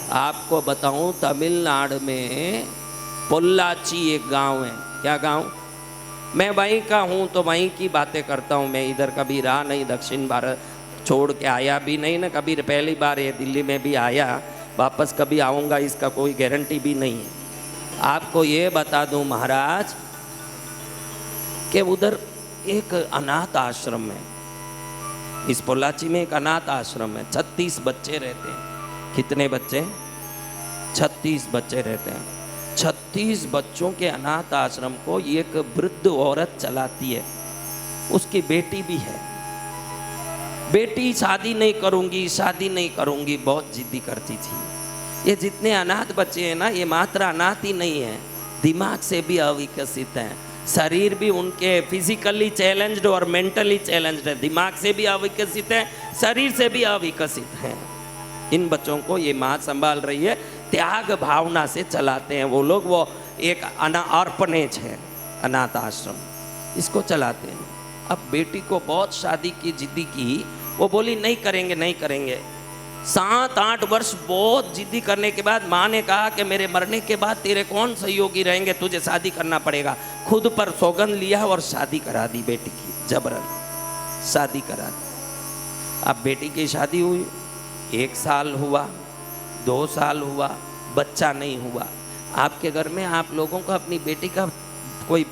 आपको बताऊं, तमिलनाडु में पोल्लाची एक गांव है। क्या गांव? मैं वहीं का हूँ तो वहीं की बातें करता हूँ। मैं इधर कभी रहा नहीं, दक्षिण भारत छोड़ के आया भी नहीं ना कभी। पहली बार ये दिल्ली में भी आया, वापस कभी आऊँगा इसका कोई गारंटी भी नहीं है। आपको ये बता दूँ महाराज कि उधर एक अनाथ आश्रम है। इस पोल्लाची में एक अनाथ आश्रम है। 36 बच्चे रहते हैं। कितने बच्चे? 36 बच्चे रहते हैं। 36 बच्चों के अनाथ आश्रम को एक वृद्ध औरत चलाती है। उसकी बेटी भी है। बेटी शादी नहीं करूंगी, शादी नहीं करूंगी, बहुत जिद्दी करती थी। ये जितने अनाथ बच्चे हैं ना, ये मात्र अनाथ ही नहीं है, दिमाग से भी अविकसित हैं। शरीर भी उनके फिजिकली चैलेंज्ड और मेंटली चैलेंज्ड है। दिमाग से भी अविकसित है, शरीर से भी अविकसित है। इन बच्चों को ये माँ संभाल रही है। त्याग भावना से चलाते हैं वो लोग। वो एक ऑर्फनेज है, अनाथ आश्रम, इसको चलाते हैं। अब बेटी को बहुत शादी की जिद्दी की, वो बोली नहीं करेंगे, नहीं करेंगे। 7-8 वर्ष बहुत जिद्दी करने के बाद माँ ने कहा कि मेरे मरने के बाद तेरे कौन सहयोगी रहेंगे, तुझे शादी करना पड़ेगा। खुद पर सौगंध लिया और शादी करा दी बेटी की, जबरन शादी करा दी। अब बेटी की शादी हुई, 1 साल हुआ, 2 साल हुआ, बच्चा नहीं हुआ। आपके घर में आप लोगों को अपनी बेटी का कोई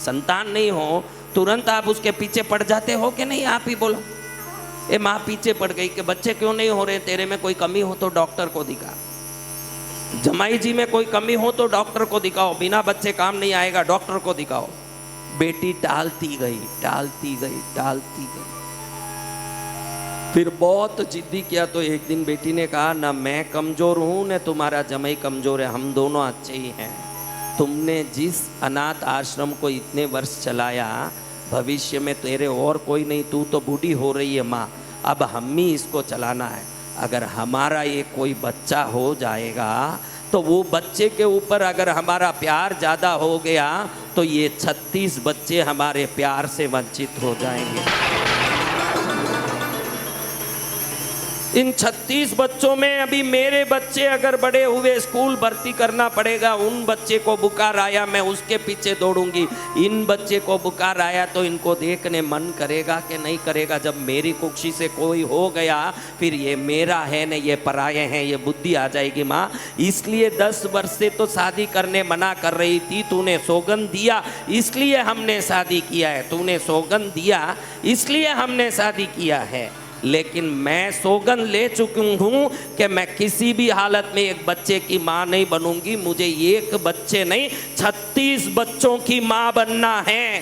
संतान नहीं हो, तुरंत आप उसके पीछे पड़ जाते हो कि नहीं? आप ही बोलो। ये माँ पीछे पड़ गई कि बच्चे क्यों नहीं हो रहे, तेरे में कोई कमी हो तो डॉक्टर को दिखा। जमाई जी में कोई कमी हो तो डॉक्टर को दिखाओ, बिना बच्चे काम नहीं आएगा, डॉक्टर को दिखाओ। बेटी टालती गई, टालती गई, टालती गई। फिर बहुत जिद्दी किया तो एक दिन बेटी ने कहा, ना मैं कमजोर हूं न तुम्हारा जमाई कमजोर है, हम दोनों अच्छे ही हैं। तुमने जिस अनाथ आश्रम को इतने वर्ष चलाया, भविष्य में तेरे और कोई नहीं, तू तो बूढ़ी हो रही है माँ, अब हम ही इसको चलाना है। अगर हमारा ये कोई बच्चा हो जाएगा तो वो बच्चे के ऊपर अगर हमारा प्यार ज़्यादा हो गया तो ये 36 बच्चे हमारे प्यार से वंचित हो जाएंगे। इन 36 बच्चों में अभी मेरे बच्चे अगर बड़े हुए, स्कूल भर्ती करना पड़ेगा, उन बच्चे को बुखार आया, मैं उसके पीछे दौड़ूंगी। इन बच्चे को बुखार आया तो इनको देखने मन करेगा कि नहीं करेगा? जब मेरी कुक्षी से कोई हो गया फिर ये मेरा है न ये पराये हैं, ये बुद्धि आ जाएगी माँ। इसलिए 10 वर्ष से तो शादी करने मना कर रही थी, तूने सौगंध दिया इसलिए हमने शादी किया है, तूने सौगंध दिया इसलिए हमने शादी किया है। लेकिन मैं सौगंध ले चुकी हूँ कि मैं किसी भी हालत में एक बच्चे की माँ नहीं बनूंगी। मुझे एक बच्चे नहीं, 36 बच्चों की माँ बनना है।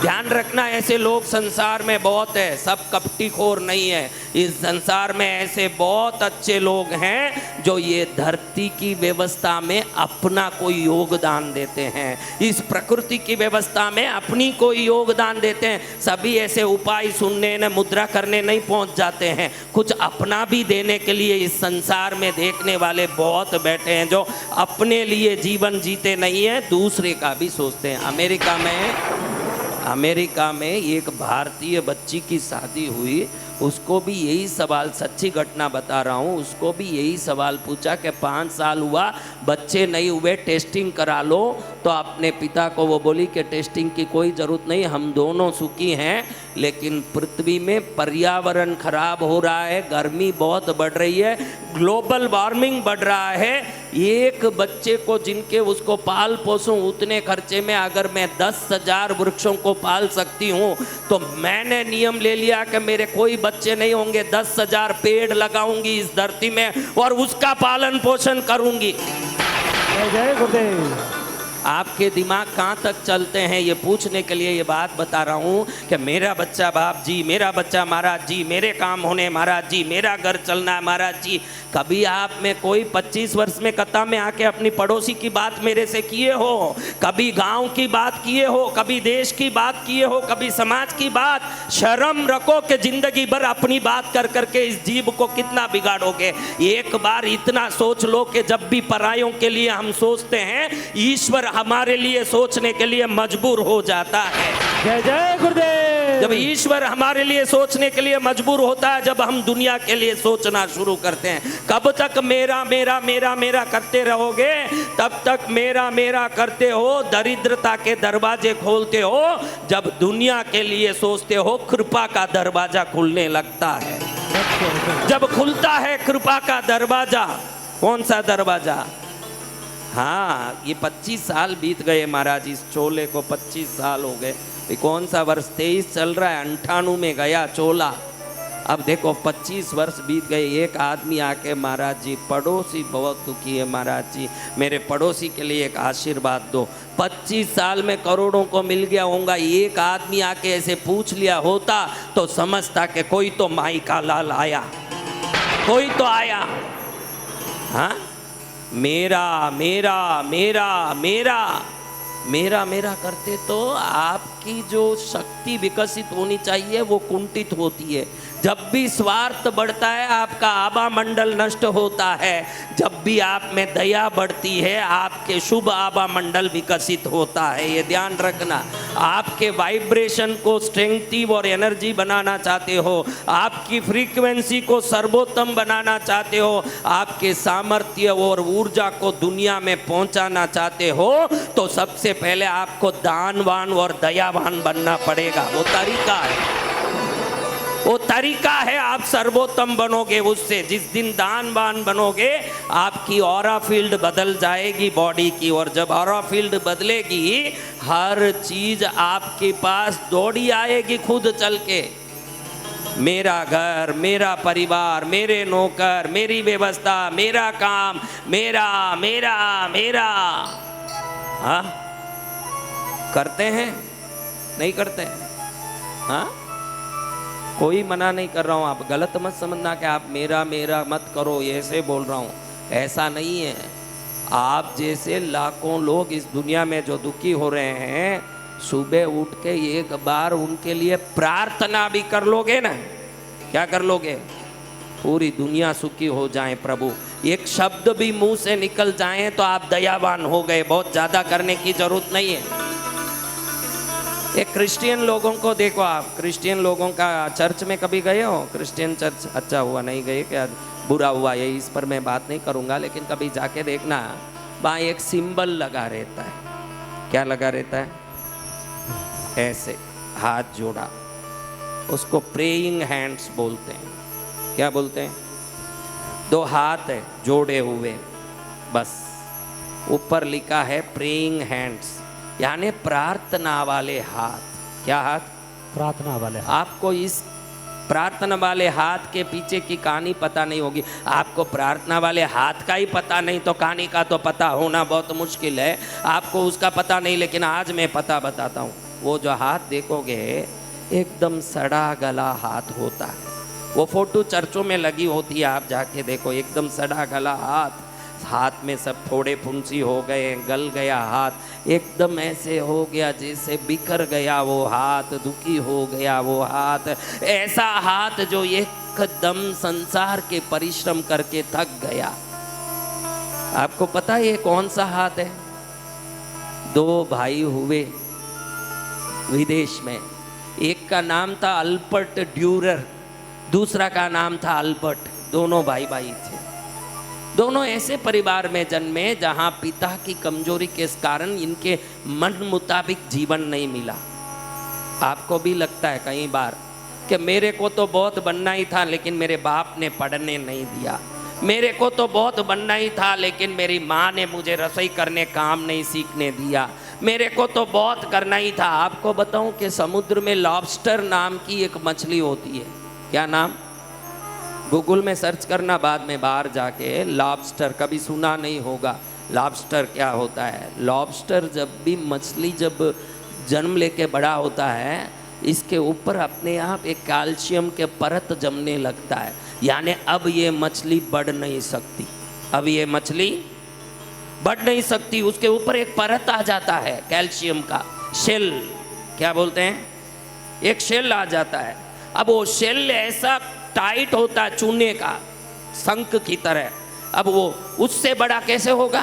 ध्यान रखना, ऐसे लोग संसार में बहुत है, सब कपटीखोर नहीं है। इस संसार में ऐसे बहुत अच्छे लोग हैं जो ये धरती की व्यवस्था में अपना कोई योगदान देते हैं, इस प्रकृति की व्यवस्था में अपनी कोई योगदान देते हैं। सभी ऐसे उपाय सुनने न मुद्रा करने नहीं पहुंच जाते हैं, कुछ अपना भी देने के लिए इस संसार में देखने वाले बहुत बैठे हैं जो अपने लिए जीवन जीते नहीं है, दूसरे का भी सोचते हैं। अमेरिका में एक भारतीय बच्ची की शादी हुई, उसको भी यही सवाल, सच्ची घटना बता रहा हूँ, उसको भी यही सवाल पूछा कि 5 साल हुआ बच्चे नहीं हुए, टेस्टिंग करा लो। तो अपने पिता को वो बोली कि टेस्टिंग की कोई ज़रूरत नहीं, हम दोनों सुखी हैं, लेकिन पृथ्वी में पर्यावरण खराब हो रहा है, गर्मी बहुत बढ़ रही है, ग्लोबल वार्मिंग बढ़ रहा है। एक बच्चे को जिनके उसको पाल पोसूं उतने खर्चे में अगर मैं 10,000 वृक्षों को पाल सकती हूँ तो मैंने नियम ले लिया कि मेरे कोई बच्चे नहीं होंगे, 10,000 पेड़ लगाऊंगी इस धरती में और उसका पालन पोषण करूंगी। जय गुरुदेव। आपके दिमाग कहाँ तक चलते हैं ये पूछने के लिए ये बात बता रहा हूँ कि मेरा बच्चा बाप जी, मेरा बच्चा महाराज जी, मेरे काम होने महाराज जी, मेरा घर चलना है महाराज जी। कभी आप में कोई 25 वर्ष में कथा में आके अपनी पड़ोसी की बात मेरे से किए हो? कभी गांव की बात किए हो? कभी देश की बात किए हो? कभी समाज की बात? शर्म रखो कि जिंदगी भर अपनी बात कर करके इस जीव को कितना बिगाड़ोगे। एक बार इतना सोच लो कि जब भी परायों के लिए हम सोचते हैं, ईश्वर हमारे लिए सोचने के लिए मजबूर हो जाता है। जय जय गुरुदेव। जब ईश्वर हमारे लिए सोचने के लिए मजबूर होता है, जब हम दुनिया के लिए सोचना शुरू करते हैं। कब तक मेरा मेरा मेरा मेरा करते रहोगे, तब तक मेरा मेरा करते हो, दरिद्रता के दरवाजे खोलते हो। जब दुनिया के लिए सोचते हो, कृपा का दरवाजा खुलने लगता है। जब खुलता है कृपा का दरवाजा, कौन सा दरवाजा? हाँ, ये 25 साल बीत गए महाराज, इस चोले को 25 साल हो गए। ये कौन सा वर्ष? 23 चल रहा है, 98 में गया चोला। अब देखो 25 वर्ष बीत गए। एक आदमी आके, महाराज जी पड़ोसी बहुत दुखी है, महाराज जी मेरे पड़ोसी के लिए एक आशीर्वाद दो। 25 साल में करोड़ों को मिल गया होगा, एक आदमी आके ऐसे पूछ लिया होता तो समझता कि कोई तो माई का लाल आया, कोई तो आया। हाँ, मेरा मेरा मेरा मेरा मेरा मेरा करते तो आपकी जो शक्ति विकसित होनी चाहिए वो कुंठित होती है। जब भी स्वार्थ बढ़ता है, आपका आभा मंडल नष्ट होता है। जब भी आप में दया बढ़ती है, आपके शुभ आभा मंडल विकसित होता है। ये ध्यान रखना। आपके वाइब्रेशन को स्ट्रेंथिव और एनर्जी बनाना चाहते हो, आपकी फ्रीक्वेंसी को सर्वोत्तम बनाना चाहते हो, आपके सामर्थ्य और ऊर्जा को दुनिया में पहुंचाना चाहते हो, तो सबसे पहले आपको दानवान और दयावान बनना पड़ेगा। वो तरीका है, वो तरीका है। आप सर्वोत्तम बनोगे उससे। जिस दिन दानवान बनोगे, आपकी ऑरा फील्ड बदल जाएगी बॉडी की, और जब ऑरा फील्ड बदलेगी, हर चीज आपके पास दौड़ी आएगी खुद चल के। मेरा घर, मेरा परिवार, मेरे नौकर, मेरी व्यवस्था, मेरा काम, मेरा मेरा मेरा। हाँ, करते हैं? नहीं करते? हाँ, कोई मना नहीं कर रहा हूँ, आप गलत मत समझना कि आप मेरा मेरा मत करो, ऐसे बोल रहा हूँ। ऐसा नहीं है। आप जैसे लाखों लोग इस दुनिया में जो दुखी हो रहे हैं, सुबह उठ के एक बार उनके लिए प्रार्थना भी कर लोगे ना, क्या कर लोगे? पूरी दुनिया सुखी हो जाए प्रभु, एक शब्द भी मुंह से निकल जाए तो आप दयावान हो गए। बहुत ज़्यादा करने की जरूरत नहीं है। एक क्रिश्चियन लोगों को देखो आप, क्रिश्चियन लोगों का चर्च में कभी गए हो? क्रिश्चियन चर्च अच्छा हुआ नहीं गए, क्या बुरा हुआ ये, इस पर मैं बात नहीं करूँगा, लेकिन कभी जाके देखना, वहाँ एक सिंबल लगा रहता है। क्या लगा रहता है? ऐसे हाथ जोड़ा, उसको प्रेइंग हैंड्स बोलते हैं। क्या बोलते हैं? दो हाथ है जोड़े हुए, बस ऊपर लिखा है प्रेइंग हैंड्स, यानी प्रार्थना वाले हाथ। क्या हाथ? प्रार्थना वाले हाथ। आपको इस प्रार्थना वाले हाथ के पीछे की कहानी पता नहीं होगी। आपको प्रार्थना वाले हाथ का ही पता नहीं तो कहानी का तो पता होना बहुत मुश्किल है। आपको उसका पता नहीं, लेकिन आज मैं पता बताता हूँ। वो जो हाथ देखोगे, एकदम सड़ा गला हाथ होता है। वो फोटो चर्चों में लगी होती है, आप जाके देखो, एकदम सड़ा गला हाथ, हाथ में सब फोड़े फुंसी हो गए, गल गया हाथ, एकदम ऐसे हो गया जैसे बिखर गया वो हाथ, दुखी हो गया वो हाथ। ऐसा हाथ जो एकदम संसार के परिश्रम करके थक गया। आपको पता है ये कौन सा हाथ है? दो भाई हुए विदेश में, एक का नाम था अल्बर्ट ड्यूरर, दूसरा का नाम था अल्बर्ट। दोनों भाई भाई थे। दोनों ऐसे परिवार में जन्मे जहां पिता की कमजोरी के कारण इनके मन मुताबिक जीवन नहीं मिला। आपको भी लगता है कई बार कि मेरे को तो बहुत बनना ही था, लेकिन मेरे बाप ने पढ़ने नहीं दिया। मेरे को तो बहुत बनना ही था, लेकिन मेरी माँ ने मुझे रसोई करने काम नहीं सीखने दिया। मेरे को तो बहुत करना ही था। आपको बताऊं कि समुद्र में लॉबस्टर नाम की एक मछली होती है। क्या नाम? गूगल में सर्च करना बाद में, बाहर जाके। लॉबस्टर कभी सुना नहीं होगा। लॉबस्टर क्या होता है? लॉबस्टर जब भी मछली जब जन्म लेके बड़ा होता है, इसके ऊपर अपने आप एक कैल्शियम के परत जमने लगता है, यानी अब ये मछली बढ़ नहीं सकती। अब ये मछली बढ़ नहीं सकती, उसके ऊपर एक परत आ जाता है कैल्शियम का, शेल क्या बोलते हैं, एक शेल आ जाता है। अब वो शेल ऐसा टाइट होता है चूने का, शंख की तरह। अब वो उससे बड़ा कैसे होगा?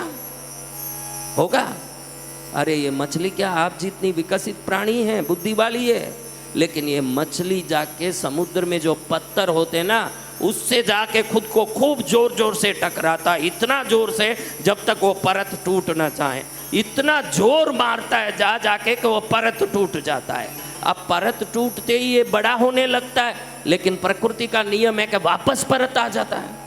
अरे ये मछली क्या आप जितनी विकसित प्राणी है, बुद्धि वाली है, लेकिन ये मछली जाके समुद्र में जो पत्थर होते ना उससे जाके खुद को खूब जोर जोर से टकराता, इतना जोर से जब तक वो परत टूट ना जाए, इतना जोर मारता है जा जाके कि वो परत टूट जाता है। अब परत टूटते ही ये बड़ा होने लगता है, लेकिन प्रकृति का नियम है कि वापस परत आ जाता है।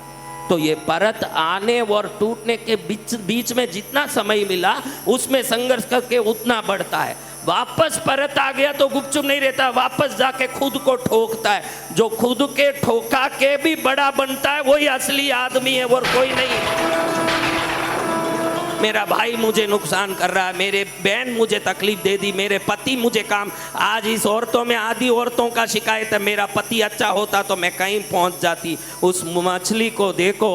तो ये परत आने और टूटने के बीच में जितना समय मिला उसमें संघर्ष करके उतना बढ़ता है। वापस परत आ गया तो गुपचुप नहीं रहता, वापस जाके खुद को ठोकता है। जो खुद के ठोका के भी बड़ा बनता है वही असली आदमी है और कोई नहीं है। मेरा भाई मुझे नुकसान कर रहा है, मेरे बहन मुझे तकलीफ दे दी, मेरे पति मुझे काम, आज इस औरतों में आधी औरतों का शिकायत है, मेरा पति अच्छा होता तो मैं कहीं पहुंच जाती। उस मछली को देखो,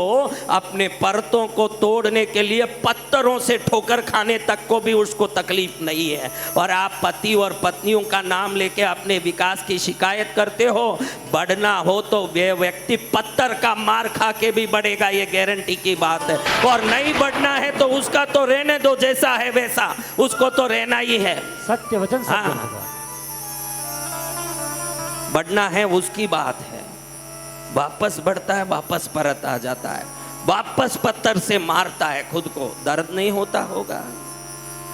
अपने परतों को तोड़ने के लिए पत्थरों से ठोकर खाने तक को भी उसको तकलीफ नहीं है। और आप पति और पत्नियों का नाम लेके अपने विकास की शिकायत करते हो। बढ़ना हो तो वे व्यक्ति पत्थर का मार खा के भी बढ़ेगा, ये गारंटी की बात है। और नहीं बढ़ना है तो उसका तो रहने दो, जैसा है वैसा, उसको तो रहना ही है। सत्य वचन सत्य हाँ। होगा। बढ़ना है उसकी बात है, वापस बढ़ता है, वापस परत आ जाता है, वापस पत्थर से मारता है खुद को। दर्द नहीं होता होगा?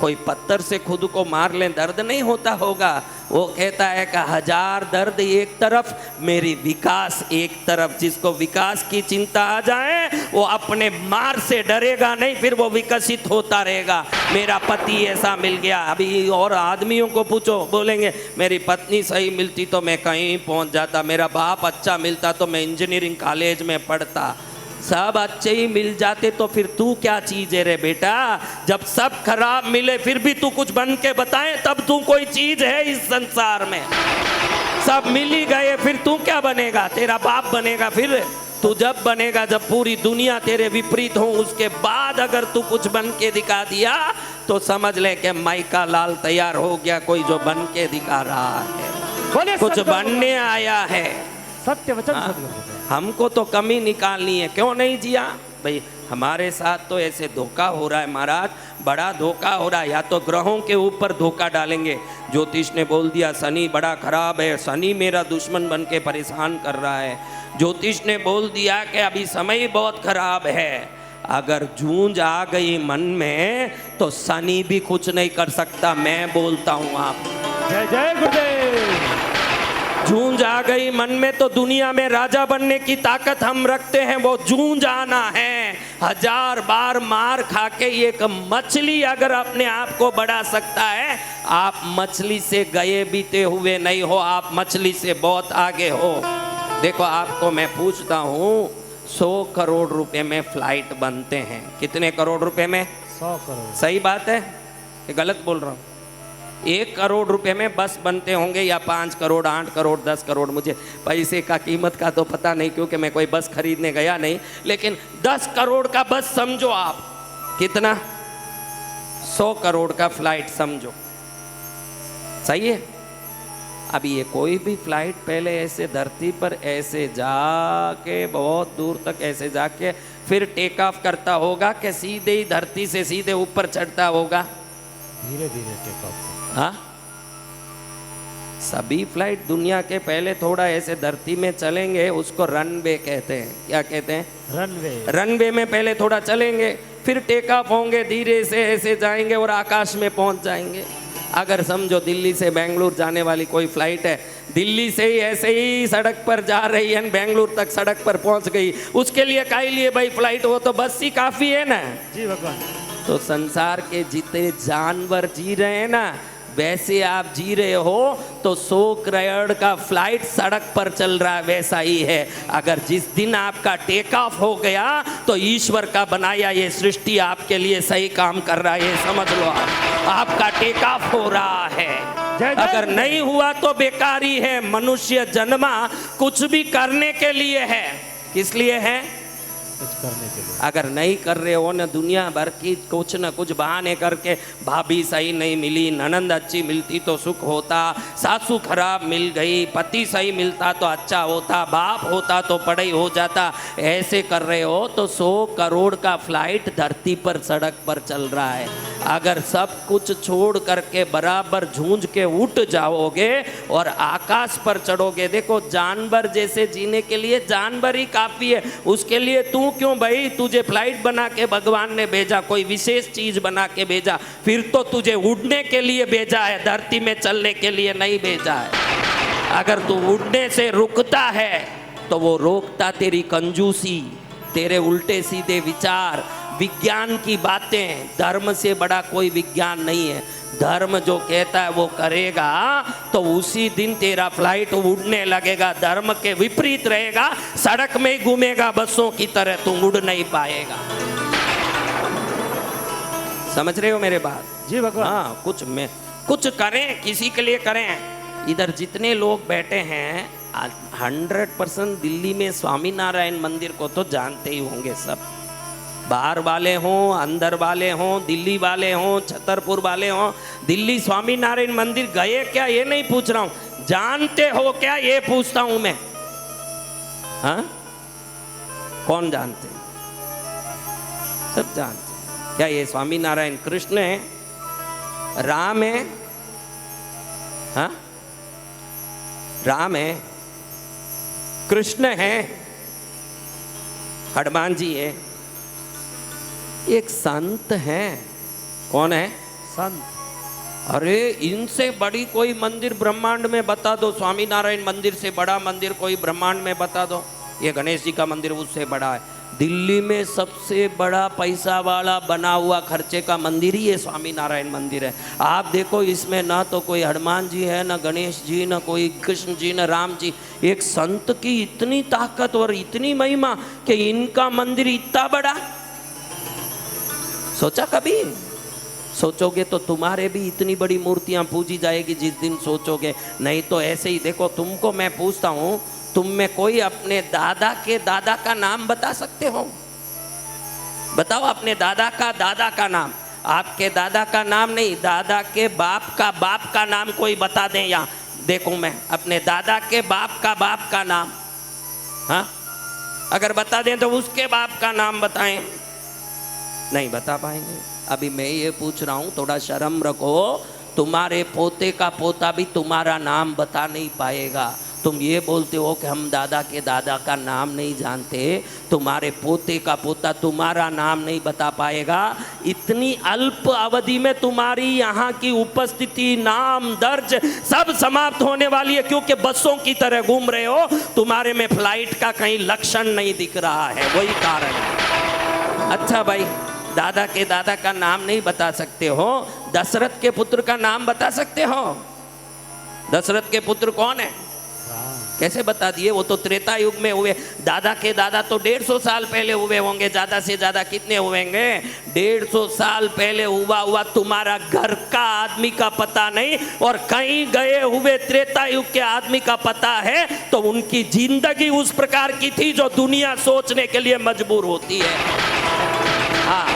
कोई पत्थर से खुद को मार ले, दर्द नहीं होता होगा? वो कहता है कि 1000 दर्द एक तरफ, मेरी विकास एक तरफ। जिसको विकास की चिंता आ जाए वो अपने मार से डरेगा नहीं, फिर वो विकसित होता रहेगा। मेरा पति ऐसा मिल गया, अभी और आदमियों को पूछो, बोलेंगे मेरी पत्नी सही मिलती तो मैं कहीं पहुंच जाता, मेरा बाप अच्छा मिलता तो मैं इंजीनियरिंग कॉलेज में पढ़ता। सब अच्छे ही मिल जाते तो फिर तू क्या चीज है रे बेटा? जब सब खराब मिले फिर भी तू कुछ बन के बताए, तब तू कोई चीज है इस संसार में। सब मिल ही गए फिर तू क्या बनेगा? तेरा बाप बनेगा फिर तू जब बनेगा, जब पूरी दुनिया तेरे विपरीत हो, उसके बाद अगर तू कुछ बन के दिखा दिया तो समझ ले कि माई का लाल तैयार हो गया, कोई जो बन के दिखा रहा है, कुछ बनने आया है। सत्य वचन सत्य होगा। हमको तो कमी निकालनी है, क्यों नहीं जिया भाई? हमारे साथ तो ऐसे धोखा हो रहा है महाराज, बड़ा धोखा हो रहा है। या तो ग्रहों के ऊपर धोखा डालेंगे, ज्योतिष ने बोल दिया शनि बड़ा खराब है, शनि मेरा दुश्मन बन के परेशान कर रहा है। ज्योतिष ने बोल दिया कि अभी समय बहुत खराब है। अगर जूझ आ गई मन में तो शनि भी कुछ नहीं कर सकता, मैं बोलता हूँ आप। जय जय गुरुदेव। जूझ आ गई मन में तो दुनिया में राजा बनने की ताकत हम रखते हैं, वो जूझ आना है। 1000 बार मार खा के एक मछली अगर अपने आप को बढ़ा सकता है, आप मछली से गए बीते हुए नहीं हो, आप मछली से बहुत आगे हो। देखो आपको मैं पूछता हूँ, 100 करोड़ रुपए में फ्लाइट बनते हैं, कितने करोड़ रुपए में? 100 करोड़। सही बात है कि गलत बोल रहा हूँ? 1 करोड़ रुपए में बस बनते होंगे, या 5 करोड़, 8 करोड़, 10 करोड़, मुझे पैसे का कीमत का तो पता नहीं क्योंकि मैं कोई बस खरीदने गया नहीं, लेकिन 10 करोड़ का बस समझो आप, कितना? 100 करोड़ का फ्लाइट समझो, सही है? अभी ये कोई भी फ्लाइट पहले ऐसे धरती पर ऐसे जाके बहुत दूर तक ऐसे जाके फिर टेक ऑफ करता होगा कि सीधे ही धरती से सीधे ऊपर चढ़ता होगा? धीरे धीरे टेक ऑफ। हाँ, सभी फ्लाइट दुनिया के पहले थोड़ा ऐसे धरती में चलेंगे, उसको रनवे कहते हैं। क्या कहते हैं? रनवे। रनवे में पहले थोड़ा चलेंगे, फिर टेक ऑफ होंगे, धीरे से ऐसे जाएंगे और आकाश में पहुंच जाएंगे। अगर समझो दिल्ली से बेंगलुरु जाने वाली कोई फ्लाइट है, दिल्ली से ही ऐसे ही सड़क पर जा रही है, बेंगलुरु तक सड़क पर पहुंच गई, उसके लिए काहे लिए भाई फ्लाइट? वो तो बस ही काफी है ना जी भगवान। तो संसार के जितने जानवर जी रहे हैं ना, वैसे आप जी रहे हो तो 100 करोड़ का फ्लाइट सड़क पर चल रहा है, वैसा ही है। अगर जिस दिन आपका टेक ऑफ हो गया तो ईश्वर का बनाया ये सृष्टि आपके लिए सही काम कर रहा है, ये समझ लो आपका टेक ऑफ हो रहा है। अगर नहीं हुआ तो बेकारी है। मनुष्य जन्मा कुछ भी करने के लिए है। किस लिए है? कुछ करने के लिए। अगर नहीं कर रहे हो ना, दुनिया भर की कुछ न कुछ बहाने करके, भाभी सही नहीं मिली, ननंद अच्छी मिलती तो सुख होता, सासू खराब मिल गई, पति सही मिलता तो अच्छा होता, बाप होता तो पढ़ाई हो जाता, ऐसे कर रहे हो तो 100 करोड़ का फ्लाइट धरती पर सड़क पर चल रहा है। अगर सब कुछ छोड़ करके बराबर झूंझ के उठ जाओगे और आकाश पर चढ़ोगे, देखो जानवर जैसे जीने के लिए जानवर ही काफी है, उसके लिए तू क्यों भाई, तुझे फ्लाइट बना के भगवान ने भेजा, कोई विशेष चीज बना के भेजा, फिर तो तुझे उड़ने के लिए भेजा है, धरती में चलने के लिए नहीं भेजा है। अगर तू उड़ने से रुकता है तो वो रोकता तेरी कंजूसी, तेरे उल्टे सीधे विचार, विज्ञान की बातें। धर्म से बड़ा कोई विज्ञान नहीं है। धर्म जो कहता है वो करेगा तो उसी दिन तेरा फ्लाइट उड़ने लगेगा। धर्म के विपरीत रहेगा, सड़क में ही घूमेगा बसों की तरह, तू उड़ नहीं पाएगा। समझ रहे हो मेरे बात? जी भगवान। हाँ, कुछ करें, किसी के लिए करें। इधर जितने लोग बैठे हैं 100% दिल्ली में स्वामीनारायण मंदिर को तो जानते ही होंगे सब। बाहर वाले हों, अंदर वाले हों, दिल्ली वाले हों, छतरपुर वाले हों, दिल्ली स्वामीनारायण मंदिर गए क्या ये नहीं पूछ रहा हूं, जानते हो क्या ये पूछता हूं मैं। हाँ, कौन जानते? सब जानते हैं। क्या ये स्वामीनारायण कृष्ण है, राम है? हाँ, राम है, कृष्ण है, हनुमान जी है, एक संत है। कौन है? संत। अरे इनसे बड़ी कोई मंदिर ब्रह्मांड में बता दो, स्वामीनारायण मंदिर से बड़ा मंदिर कोई ब्रह्मांड में बता दो। ये गणेश जी का मंदिर उससे बड़ा है। दिल्ली में सबसे बड़ा पैसा वाला बना हुआ खर्चे का मंदिर ही ये स्वामीनारायण मंदिर है। आप देखो, इसमें ना तो कोई हनुमान जी है, ना गणेश जी, ना कोई कृष्ण जी, ना राम जी। एक संत की इतनी ताकत और इतनी महिमा कि इनका मंदिर इतना बड़ा। सोचा कभी? सोचोगे तो तुम्हारे भी इतनी बड़ी मूर्तियां पूजी जाएगी जिस दिन सोचोगे। नहीं तो ऐसे ही देखो, तुमको मैं पूछता हूं, तुम में कोई अपने दादा के दादा का नाम बता सकते हो? बताओ अपने दादा का नाम। आपके दादा का नाम नहीं, दादा के बाप का नाम कोई बता दें। यहाँ देखो, मैं अपने दादा के बाप का नाम, हाँ, अगर बता दें तो उसके बाप का नाम बताएं। नहीं बता पाएंगे। अभी मैं ये पूछ रहा हूँ, थोड़ा शर्म रखो। तुम्हारे पोते का पोता भी तुम्हारा नाम बता नहीं पाएगा। तुम ये बोलते हो कि हम दादा के दादा का नाम नहीं जानते, तुम्हारे पोते का पोता तुम्हारा नाम नहीं बता पाएगा। इतनी अल्प अवधि में तुम्हारी यहाँ की उपस्थिति, नाम दर्ज सब समाप्त होने वाली है, क्योंकि बसों की तरह घूम रहे हो। तुम्हारे में फ्लाइट का कहीं लक्षण नहीं दिख रहा है, वही कारण है। अच्छा भाई, दादा के दादा का नाम नहीं बता सकते हो, दशरथ के पुत्र का नाम बता सकते हो? दशरथ के पुत्र कौन है? कैसे बता दिए? वो तो त्रेता युग में हुए। दादा के दादा तो 150 साल पहले हुए होंगे। ज्यादा से ज्यादा कितने हुएंगे? 150 साल पहले हुआ तुम्हारा घर का आदमी का पता नहीं, और कहीं गए हुए त्रेता युग के आदमी का पता है। तो उनकी जिंदगी उस प्रकार की थी जो दुनिया सोचने के लिए मजबूर होती है। हाँ,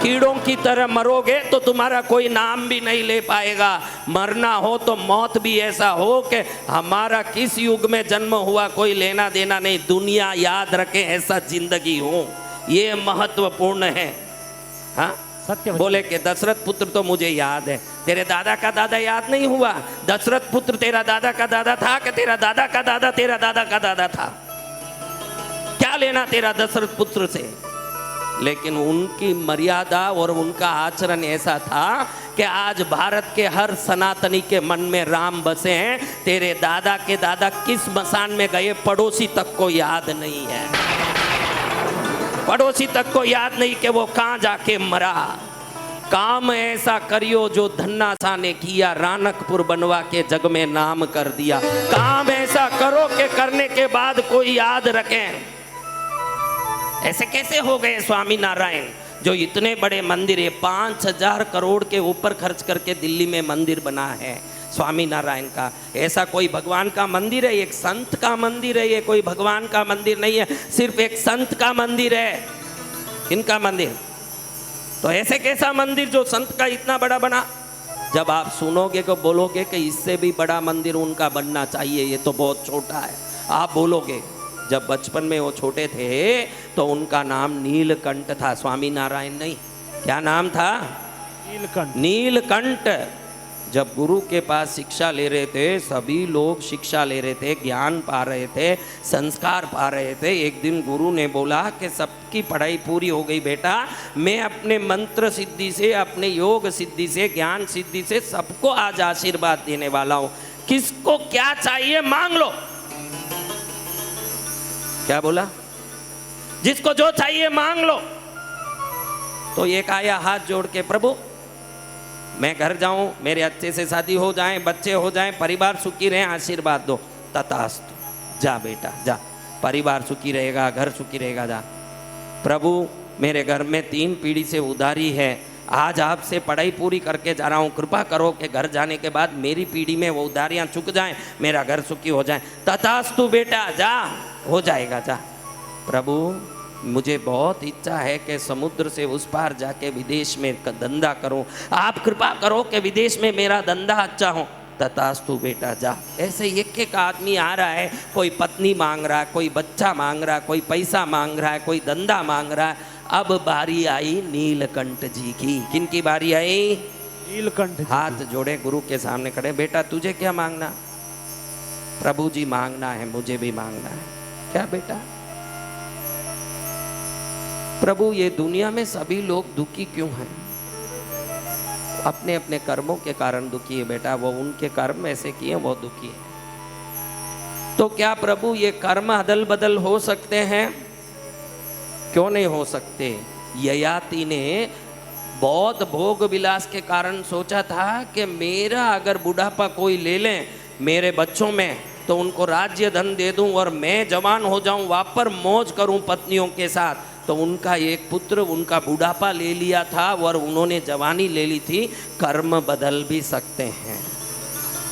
कीड़ों की तरह मरोगे तो तुम्हारा कोई नाम भी नहीं ले पाएगा। मरना हो तो मौत भी ऐसा हो कि हमारा किस युग में जन्म हुआ कोई लेना देना नहीं, दुनिया याद रखे ऐसा जिंदगी हो, ये महत्वपूर्ण है। हाँ, सत्य बोले कि दशरथ पुत्र तो मुझे याद है, तेरे दादा का दादा याद नहीं हुआ? दशरथ पुत्र तेरा दादा का दादा था कि तेरा दादा का दादा तेरा दादा का दादा था? क्या लेना तेरा दशरथ पुत्र से? लेकिन उनकी मर्यादा और उनका आचरण ऐसा था कि आज भारत के हर सनातनी के मन में राम बसे हैं। तेरे दादा के दादा किस मसान में गए पड़ोसी तक को याद नहीं है। पड़ोसी तक को याद नहीं कि वो कहाँ जाके मरा। काम ऐसा करियो जो धन्ना सा ने किया, रानकपुर बनवा के जग में नाम कर दिया। काम ऐसा करो कि करने के बाद कोई याद रखें। ऐसे कैसे हो गए स्वामीनारायण, जो इतने बड़े मंदिर है, 5000 करोड़ के ऊपर खर्च करके दिल्ली में मंदिर बना है। स्वामी नारायण का। ऐसा कोई भगवान का मंदिर है? एक संत का मंदिर है, ये कोई भगवान का मंदिर नहीं है, सिर्फ एक संत का मंदिर है। इनका मंदिर तो ऐसे कैसा मंदिर जो संत का इतना बड़ा बना? जब आप सुनोगे तो बोलोगे कि इससे भी बड़ा मंदिर उनका बनना चाहिए, ये तो बहुत छोटा है, आप बोलोगे। जब बचपन में वो छोटे थे तो उनका नाम नीलकंठ था, स्वामी नारायण नहीं। क्या नाम था? नीलकंठ। नीलकंठ। जब गुरु के पास शिक्षा ले रहे थे, सभी लोग शिक्षा ले रहे थे, ज्ञान पा रहे थे, संस्कार पा रहे थे। एक दिन गुरु ने बोला कि सबकी पढ़ाई पूरी हो गई बेटा, मैं अपने मंत्र सिद्धि से, अपने योग सिद्धि से, ज्ञान सिद्धि से सबको आज आशीर्वाद देने वाला हूं। किसको क्या चाहिए मांग लो। क्या बोला? जिसको जो चाहिए मांग लो। तो एक आया हाथ जोड़ के, प्रभु मैं घर जाऊं, मेरे अच्छे से शादी हो जाए, बच्चे हो जाएं, परिवार सुखी रहे, आशीर्वाद दो। तथास्तु, जा बेटा जा, परिवार सुखी रहेगा, घर सुखी रहेगा, जा। प्रभु मेरे घर में 3 पीढ़ी से उधारी है, आज आपसे पढ़ाई पूरी करके जा रहा हूँ, कृपा करो कि घर जाने के बाद मेरी पीढ़ी में वो उधारियाँ चुक जाएं, मेरा घर सुखी हो जाए। तथास्तु बेटा जा, हो जाएगा, जा। प्रभु मुझे बहुत इच्छा है कि समुद्र से उस पार जाके विदेश में धंधा करूं, आप कृपा करो कि विदेश में मेरा धंधा अच्छा हो। तथास्तु बेटा जा। ऐसे एक एक आदमी आ रहा है, कोई पत्नी मांग रहा है, कोई बच्चा मांग रहा है, कोई पैसा मांग रहा है, कोई धंधा मांग रहा है। अब बारी आई नीलकंठ जी की। किन की बारी आई? नीलकंठ। हाथ जोड़े गुरु के सामने खड़े, बेटा तुझे क्या मांगना? प्रभु जी मांगना है, मुझे भी मांगना है। क्या बेटा? प्रभु ये दुनिया में सभी लोग दुखी क्यों हैं? अपने अपने कर्मों के कारण दुखी है बेटा, वो उनके कर्म ऐसे किए वो दुखी है। तो क्या प्रभु ये कर्म अदल बदल हो सकते हैं? क्यों नहीं हो सकते? ययाति ने बहुत भोग विलास के कारण सोचा था कि मेरा अगर बुढ़ापा कोई ले लें मेरे बच्चों में तो उनको राज्य धन दे दूं और मैं जवान हो जाऊं, वापर मौज करूं पत्नियों के साथ। तो उनका एक पुत्र उनका बुढ़ापा ले लिया था और उन्होंने जवानी ले ली थी। कर्म बदल भी सकते हैं।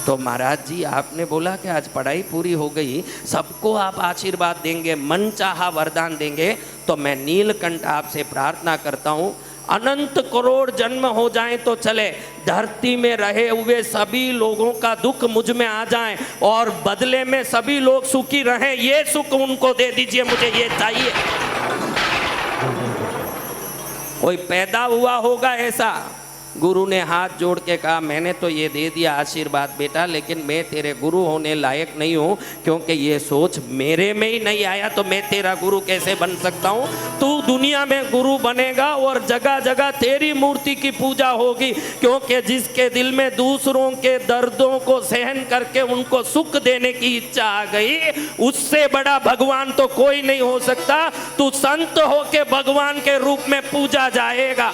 तो महाराज जी आपने बोला कि आज पढ़ाई पूरी हो गई, सबको आप आशीर्वाद देंगे, मन चाहा वरदान देंगे। तो मैं नीलकंठ आपसे प्रार्थना करता हूँ, अनंत करोड़ जन्म हो जाएं तो चले, धरती में रहे हुए सभी लोगों का दुख मुझ में आ जाए और बदले में सभी लोग सुखी रहें, ये सुख उनको दे दीजिए, मुझे ये चाहिए। कोई पैदा हुआ होगा ऐसा, गुरु ने हाथ जोड़ के कहा मैंने तो ये दे दिया आशीर्वाद बेटा, लेकिन मैं तेरे गुरु होने लायक नहीं हूँ, क्योंकि ये सोच मेरे में ही नहीं आया तो मैं तेरा गुरु कैसे बन सकता हूँ। तू दुनिया में गुरु बनेगा और जगह जगह तेरी मूर्ति की पूजा होगी, क्योंकि जिसके दिल में दूसरों के दर्दों को सहन करके उनको सुख देने की इच्छा आ गई, उससे बड़ा भगवान तो कोई नहीं हो सकता। तू संत होके भगवान के रूप में पूजा जाएगा।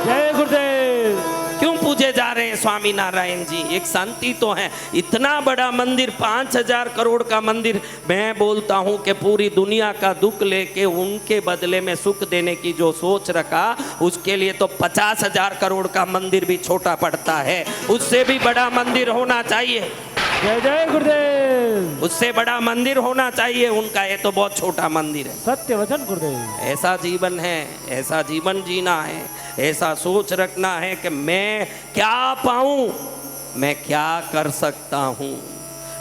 जय गुरुदेव। क्यों पूजे जा रहे हैं स्वामी नारायण जी? एक शांति तो है। इतना बड़ा मंदिर, 5000 करोड़ का मंदिर, मैं बोलता हूं कि पूरी दुनिया का दुख लेके उनके बदले में सुख देने की जो सोच रखा, उसके लिए तो 50,000 करोड़ का मंदिर भी छोटा पड़ता है। उससे भी बड़ा मंदिर होना चाहिए। जय जय गुरुदेव। उससे बड़ा मंदिर होना चाहिए उनका, ये तो बहुत छोटा मंदिर है। सत्य वचन गुरुदेव। ऐसा जीवन है, ऐसा जीवन जीना है, ऐसा सोच रखना है कि मैं क्या पाऊं, मैं क्या कर सकता हूं।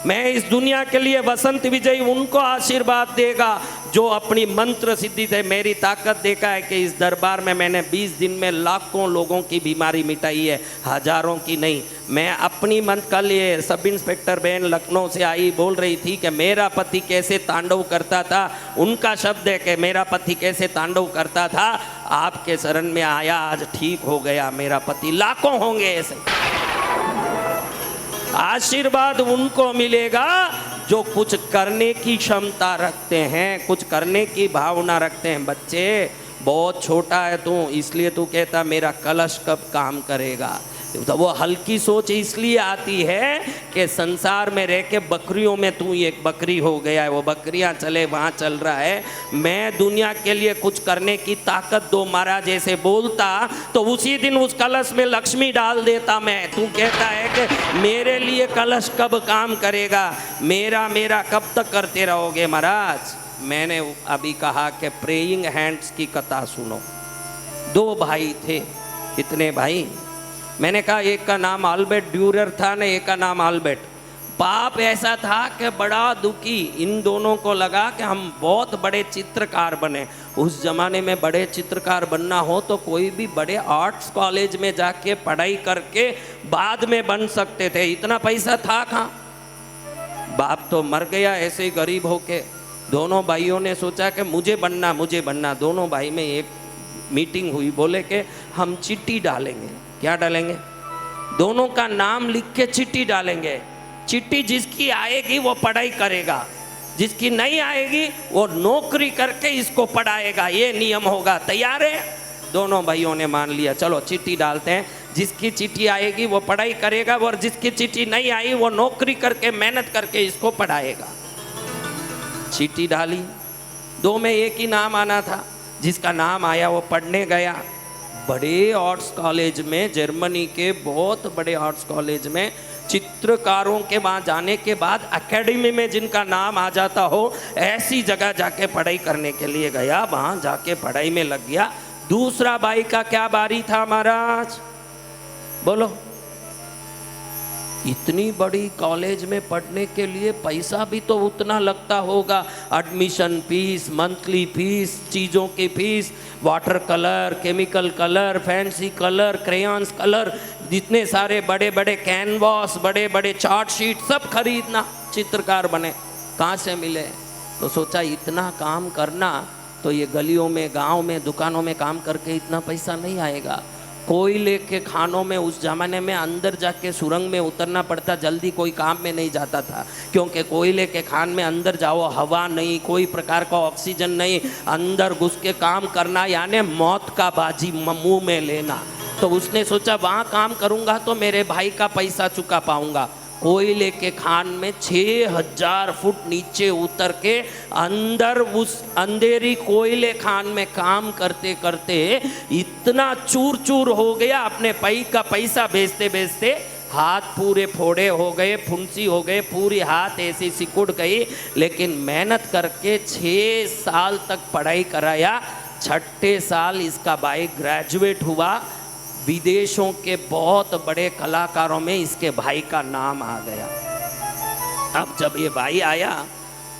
मैं इस दुनिया के लिए वसंत विजय उनको आशीर्वाद देगा जो अपनी मंत्र सिद्धि से मेरी ताकत देखा है कि इस दरबार में मैंने 20 दिन में लाखों लोगों की बीमारी मिटाई है, हजारों की नहीं। मैं अपनी मन, कल ये सब इंस्पेक्टर बहन लखनऊ से आई, बोल रही थी कि मेरा पति कैसे तांडव करता था, उनका शब्द है कि मेरा पति कैसे तांडव करता था, आपके शरण में आया, आज ठीक हो गया मेरा पति। लाखों होंगे ऐसे। आशीर्वाद उनको मिलेगा जो कुछ करने की क्षमता रखते हैं, कुछ करने की भावना रखते हैं। बच्चे बहुत छोटा है तू, इसलिए तू कहता मेरा कलश कब काम करेगा। तो वो हल्की सोच इसलिए आती है कि संसार में रह के बकरियों में तू एक बकरी हो गया है, वो बकरियां चले वहाँ चल रहा है। मैं दुनिया के लिए कुछ करने की ताकत दो महाराज ऐसे बोलता तो उसी दिन उस कलश में लक्ष्मी डाल देता मैं। तू कहता है कि मेरे लिए कलश कब काम करेगा, मेरा मेरा कब तक करते रहोगे महाराज। मैंने अभी कहा कि प्रेइंग हैंड्स की कथा सुनो। दो भाई थे। कितने भाई? मैंने कहा एक का नाम अल्बर्ट ड्यूरर था ना, एक का नाम अल्बर्ट। बाप ऐसा था कि बड़ा दुखी। इन दोनों को लगा कि हम बहुत बड़े चित्रकार बने। उस जमाने में बड़े चित्रकार बनना हो तो कोई भी बड़े आर्ट्स कॉलेज में जाके पढ़ाई करके बाद में बन सकते थे, इतना पैसा था कहाँ। बाप तो मर गया ऐसे ही गरीब होके। दोनों भाइयों ने सोचा कि मुझे बनना। दोनों भाई में एक मीटिंग हुई, बोले कि हम चिट्ठी डालेंगे। क्या डालेंगे? दोनों का नाम लिख के चिट्ठी डालेंगे। चिट्ठी जिसकी आएगी वो पढ़ाई करेगा, जिसकी नहीं आएगी वो नौकरी करके इसको पढ़ाएगा, ये नियम होगा। तैयार है? दोनों भाइयों ने मान लिया, चलो चिट्ठी डालते हैं। जिसकी चिट्ठी आएगी वो पढ़ाई करेगा और जिसकी चिट्ठी नहीं आई वो नौकरी करके मेहनत करके इसको पढ़ाएगा। चिट्ठी डाली, दो में एक ही नाम आना था। जिसका नाम आया वो पढ़ने गया बड़े आर्ट्स कॉलेज में, जर्मनी के बहुत बड़े आर्ट्स कॉलेज में। चित्रकारों के वहाँ जाने के बाद एकेडमी में जिनका नाम आ जाता हो ऐसी जगह जाके पढ़ाई करने के लिए गया। वहाँ जाके पढ़ाई में लग गया। दूसरा भाई का क्या बारी था महाराज? बोलो। इतनी बड़ी कॉलेज में पढ़ने के लिए पैसा भी तो उतना लगता होगा। एडमिशन फीस, मंथली फीस, चीज़ों की fees, water colour, chemical colour, fancy colour, crayons colour, जितने सारे बड़े बड़े कैनवास, बड़े बड़े चार्ट शीट, सब खरीदना। चित्रकार बने कहाँ से मिले? तो सोचा इतना काम करना तो ये गलियों में, गांव में, दुकानों में काम करके इतना पैसा नहीं आएगा। कोयले के खानों में उस जमाने में अंदर जाके सुरंग में उतरना पड़ता, जल्दी कोई काम में नहीं जाता था। क्योंकि कोयले के खान में अंदर जाओ, हवा नहीं, कोई प्रकार का ऑक्सीजन नहीं, अंदर घुस के काम करना यानी मौत का बाजी मुंह में लेना। तो उसने सोचा वहाँ काम करूँगा तो मेरे भाई का पैसा चुका पाऊँगा। कोयले के खान में 6000 फुट नीचे उतर के अंदर उस अंधेरी कोयले खान में काम करते करते इतना चूर चूर हो गया, अपने भाई का पैसा बेचते बेचते हाथ पूरे फोड़े हो गए, फुंसी हो गए, पूरी हाथ ऐसी सिकुड़ गई। लेकिन मेहनत करके 6 साल तक पढ़ाई कराया। 6ठे साल इसका भाई ग्रेजुएट हुआ। विदेशों के बहुत बड़े कलाकारों में इसके भाई का नाम आ गया। अब जब ये भाई आया,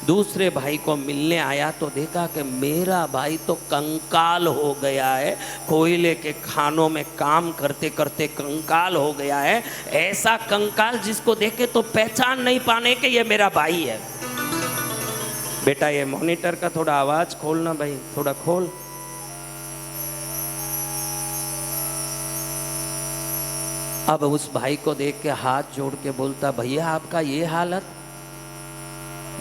दूसरे भाई को मिलने आया तो देखा कि मेरा भाई तो कंकाल हो गया है, कोयले के खानों में काम करते करते कंकाल हो गया है। ऐसा कंकाल जिसको देखे तो पहचान नहीं पाने के ये मेरा भाई है। बेटा ये मॉनिटर का थोड़ा आवाज खोलना भाई, थोड़ा खोल। अब उस भाई को देख के हाथ जोड़ के बोलता, भैया आपका ये हालत?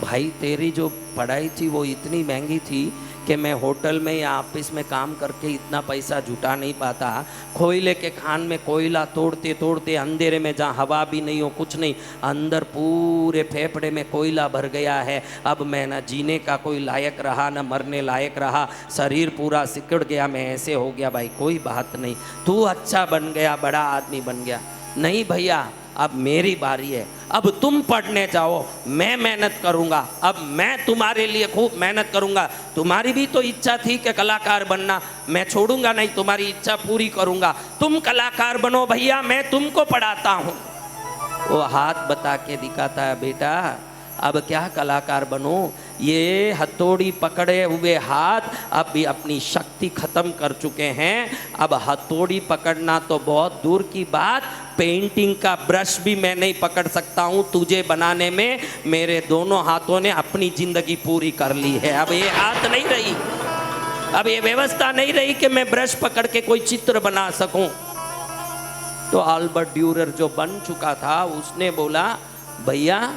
भाई तेरी जो पढ़ाई थी वो इतनी महंगी थी कि मैं होटल में या ऑफिस में काम करके इतना पैसा जुटा नहीं पाता। कोयले के खान में कोयला तोड़ते तोड़ते अंधेरे में जहाँ हवा भी नहीं हो, कुछ नहीं, अंदर पूरे फेफड़े में कोयला भर गया है। अब मैं ना जीने का कोई लायक रहा, ना मरने लायक रहा, शरीर पूरा सिकुड़ गया, मैं ऐसे हो गया। भाई कोई बात नहीं, तू अच्छा बन गया, बड़ा आदमी बन गया। नहीं भैया अब मेरी बारी है, अब तुम पढ़ने जाओ, मैं मेहनत करूँगा, अब मैं तुम्हारे लिए खूब मेहनत करूँगा। तुम्हारी भी तो इच्छा थी कि कलाकार बनना, मैं छोड़ूंगा नहीं, तुम्हारी इच्छा पूरी करूँगा। तुम कलाकार बनो भैया, मैं तुमको पढ़ाता हूँ। वो हाथ बता के दिखाता है, बेटा अब क्या कलाकार बनो? ये हथौड़ी पकड़े हुए हाथ अब भी अपनी शक्ति खत्म कर चुके हैं। अब हथौड़ी पकड़ना तो बहुत दूर की बात, पेंटिंग का ब्रश भी मैं नहीं पकड़ सकता हूँ। तुझे बनाने में मेरे दोनों हाथों ने अपनी जिंदगी पूरी कर ली है। अब ये हाथ नहीं रही, अब ये व्यवस्था नहीं रही कि मैं ब्रश पकड़ के कोई चित्र बना सकूं। तो अल्बर्ट ड्यूरर जो बन चुका था उसने बोला, भैया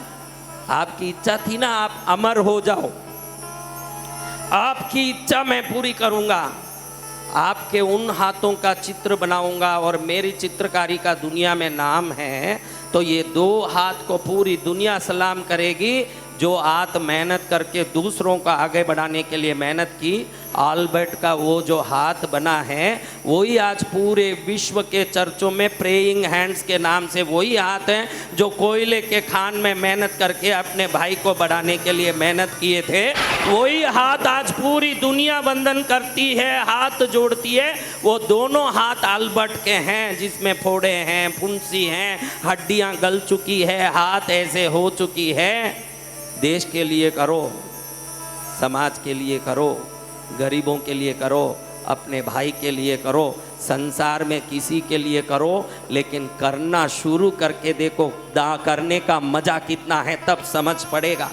आपकी इच्छा थी ना आप अमर हो जाओ, आपकी इच्छा मैं पूरी करूंगा। आपके उन हाथों का चित्र बनाऊंगा और मेरी चित्रकारी का दुनिया में नाम है, तो ये 2 हाथ को पूरी दुनिया सलाम करेगी जो हाथ मेहनत करके दूसरों का आगे बढ़ाने के लिए मेहनत की। आल्बर्ट का वो जो हाथ बना है वही आज पूरे विश्व के चर्चों में प्रेइंग हैंड्स के नाम से वही हाथ हैं जो कोयले के खान में मेहनत करके अपने भाई को बढ़ाने के लिए मेहनत किए थे। वही हाथ आज पूरी दुनिया वंदन करती है, हाथ जोड़ती है। वो दोनों हाथ आल्बर्ट के हैं जिसमें फोड़े हैं, फुंसी हैं, हड्डियां गल चुकी है, हाथ ऐसे हो चुकी है। देश के लिए करो, समाज के लिए करो, गरीबों के लिए करो, अपने भाई के लिए करो, संसार में किसी के लिए करो, लेकिन करना शुरू करके देखो करने का मजा कितना है, तब समझ पड़ेगा।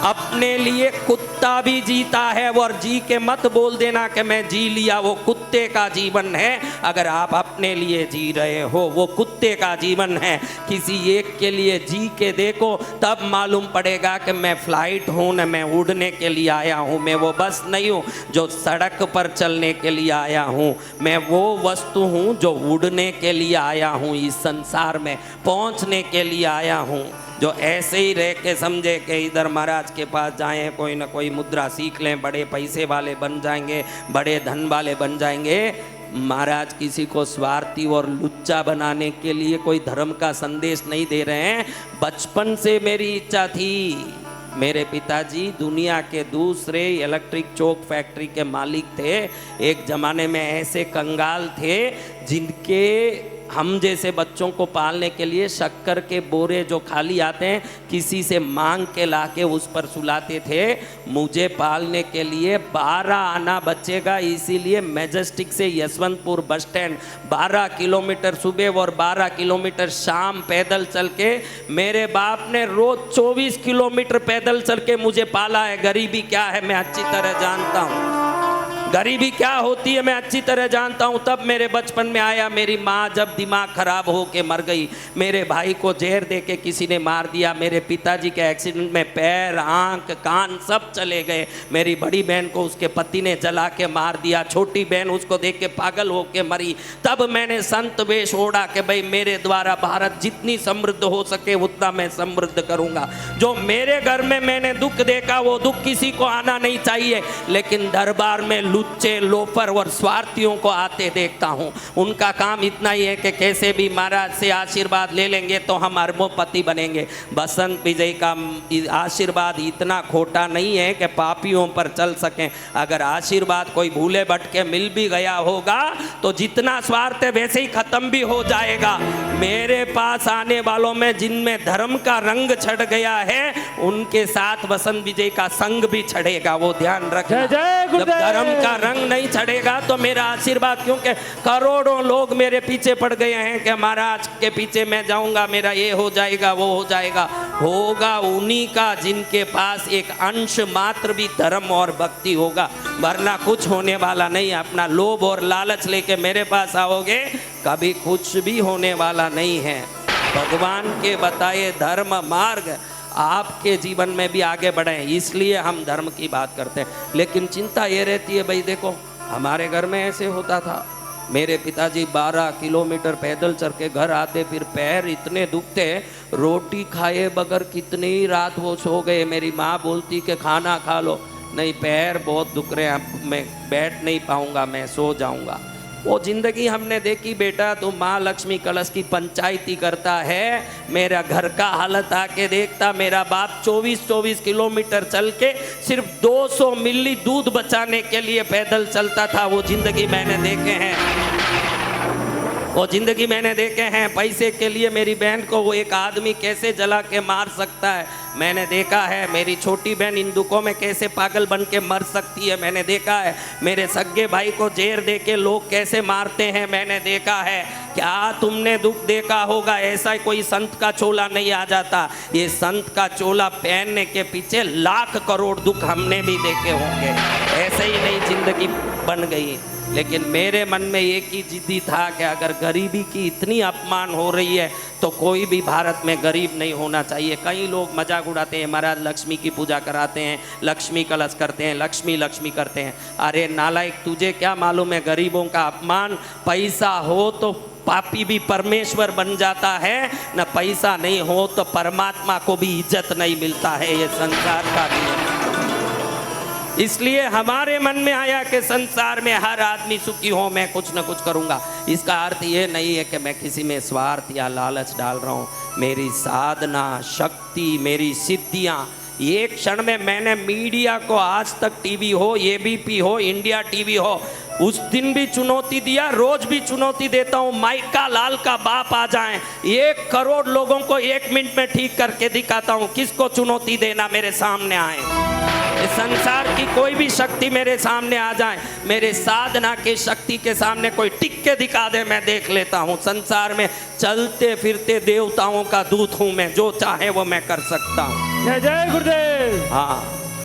अपने लिए कुत्ता भी जीता है और जी के मत बोल देना कि मैं जी लिया, वो कुत्ते का जीवन है। अगर आप अपने लिए जी रहे हो वो कुत्ते का जीवन है। किसी एक के लिए जी के देखो, तब मालूम पड़ेगा कि मैं फ्लाइट हूँ न मैं उड़ने के लिए आया हूँ। मैं वो बस नहीं हूँ जो सड़क पर चलने के लिए आया हूँ, मैं वो वस्तु हूँ जो उड़ने के लिए आया हूँ, इस संसार में पहुँचने के लिए आया हूँ। जो ऐसे ही रह के समझे कि इधर महाराज के पास जाएं, कोई ना कोई मुद्रा सीख लें, बड़े पैसे वाले बन जाएंगे, बड़े धन वाले बन जाएंगे। महाराज किसी को स्वार्थी और लुच्चा बनाने के लिए कोई धर्म का संदेश नहीं दे रहे हैं। बचपन से मेरी इच्छा थी, मेरे पिताजी दुनिया के दूसरे इलेक्ट्रिक चौक फैक्ट्री के मालिक थे। एक ज़माने में ऐसे कंगाल थे जिनके हम जैसे बच्चों को पालने के लिए शक्कर के बोरे जो खाली आते हैं किसी से मांग के लाके उस पर सुलाते थे। मुझे पालने के लिए 12 आना बचेगा, इसीलिए मैजेस्टिक से यशवंतपुर बस स्टैंड 12 किलोमीटर सुबह और 12 किलोमीटर शाम पैदल चल के मेरे बाप ने रोज 24 किलोमीटर पैदल चल के मुझे पाला है। गरीबी क्या है मैं अच्छी तरह जानता हूँ, गरीबी क्या होती है मैं अच्छी तरह जानता हूँ। तब मेरे बचपन में आया, मेरी माँ जब दिमाग खराब हो के मर गई, मेरे भाई को जहर दे के किसी ने मार दिया, मेरे पिताजी के एक्सीडेंट में पैर, आंख, कान सब चले गए, मेरी बड़ी बहन को उसके पति ने जला के मार दिया, छोटी बहन उसको देख के पागल हो के मरी। तब मैंने संत वेश ओढ़ा कि भाई मेरे द्वारा भारत जितनी समृद्ध हो सके उतना मैं समृद्ध करूँगा। जो मेरे घर में मैंने दुख देखा वो दुख किसी को आना नहीं चाहिए, लेकिन दरबार में लुच्चे, लोफर और स्वार्थियों को आते देखता हूँ। उनका काम इतना ही है कि कैसे भी महाराज से आशीर्वाद ले लेंगे तो हम अरबोपति बनेंगे। बसंत विजय का आशीर्वाद इतना खोटा नहीं है कि पापियों पर चल सकें। अगर आशीर्वाद कोई भूले भटके मिल भी गया होगा तो जितना स्वार्थ है वैसे ही खत्म भी हो जाएगा। मेरे पास आने वालों में जिनमें धर्म का रंग छड़ गया है उनके साथ बसंत विजय का संग भी छड़ेगा, वो ध्यान रखना। जब धर्म का रंग नहीं छड़ेगा तो मेरा आशीर्वाद, क्योंकि करोड़ों लोग मेरे पीछे पड़ गए हैं कि महाराज के पीछे मैं जाऊंगा, मेरा ये हो जाएगा वो हो जाएगा। होगा उन्हीं का जिनके पास एक अंश मात्र भी धर्म और भक्ति होगा, वरना कुछ होने वाला नहीं। अपना लोभ और लालच लेके मेरे पास आओगे कभी कुछ भी होने वाला नहीं है। भगवान के बताए धर्म मार्ग आपके जीवन में भी आगे बढ़े, इसलिए हम धर्म की बात करते हैं। लेकिन चिंता ये रहती है, भाई देखो हमारे घर में ऐसे होता था, मेरे पिताजी 12 किलोमीटर पैदल चल के घर आते, फिर पैर इतने दुखते, रोटी खाए बगैर कितनी रात वो सो गए। मेरी माँ बोलती कि खाना खा लो, नहीं पैर बहुत दुख रहे हैं, मैं बैठ नहीं पाऊँगा, मैं सो जाऊँगा। वो जिंदगी हमने देखी। बेटा तू माँ लक्ष्मी कलश की पंचायती करता है, मेरा घर का हालत आके देखता। मेरा बाप 24 किलोमीटर चल के सिर्फ 200 मिली दूध बचाने के लिए पैदल चलता था। वो जिंदगी मैंने देखे हैं, वो जिंदगी मैंने देखे हैं। पैसे के लिए मेरी बहन को वो एक आदमी कैसे जला के मार सकता है मैंने देखा है। मेरी छोटी बहन इन दुखों में कैसे पागल बन के मर सकती है मैंने देखा है। मेरे सगे भाई को जहर दे के लोग कैसे मारते हैं मैंने देखा है। क्या तुमने दुख देखा होगा? ऐसा कोई संत का चोला नहीं आ जाता। ये संत का चोला पहनने के पीछे लाख करोड़ दुख हमने भी देखे होंगे। ऐसे ही नहीं जिंदगी बन गई। लेकिन मेरे मन में एक ही जिद्दी था कि अगर गरीबी की इतनी अपमान हो रही है तो कोई भी भारत में गरीब नहीं होना चाहिए। कई लोग मजाक उड़ाते हैं, महाराज लक्ष्मी की पूजा कराते हैं, लक्ष्मी कलश करते हैं, लक्ष्मी लक्ष्मी करते हैं। अरे नालायक, तुझे क्या मालूम है गरीबों का अपमान? पैसा हो तो पापी भी परमेश्वर बन जाता है, न पैसा नहीं हो तो परमात्मा को भी इज्जत नहीं मिलता है। ये संसार का नियम। इसलिए हमारे मन में आया कि संसार में हर आदमी सुखी हो, मैं कुछ न कुछ करूंगा। इसका अर्थ ये नहीं है कि मैं किसी में स्वार्थ या लालच डाल रहा हूँ। मेरी साधना शक्ति, मेरी सिद्धियाँ, एक क्षण में मैंने मीडिया को, आज तक टीवी हो, एबीपी हो, इंडिया टीवी हो, उस दिन भी चुनौती दिया, रोज भी चुनौती देता हूँ। माइका लाल का बाप आ जाए, 1 करोड़ लोगों को 1 मिनट में ठीक करके दिखाता हूँ। किसको चुनौती देना, मेरे सामने आए। इस संसार की कोई भी शक्ति मेरे सामने आ जाए, मेरे साधना की शक्ति के सामने कोई टिक के दिखा दे, मैं देख लेता हूँ। संसार में चलते फिरते देवताओं का दूत हूँ मैं, जो चाहे वो मैं कर सकता हूँ। जय जय गुरुदेव। हाँ,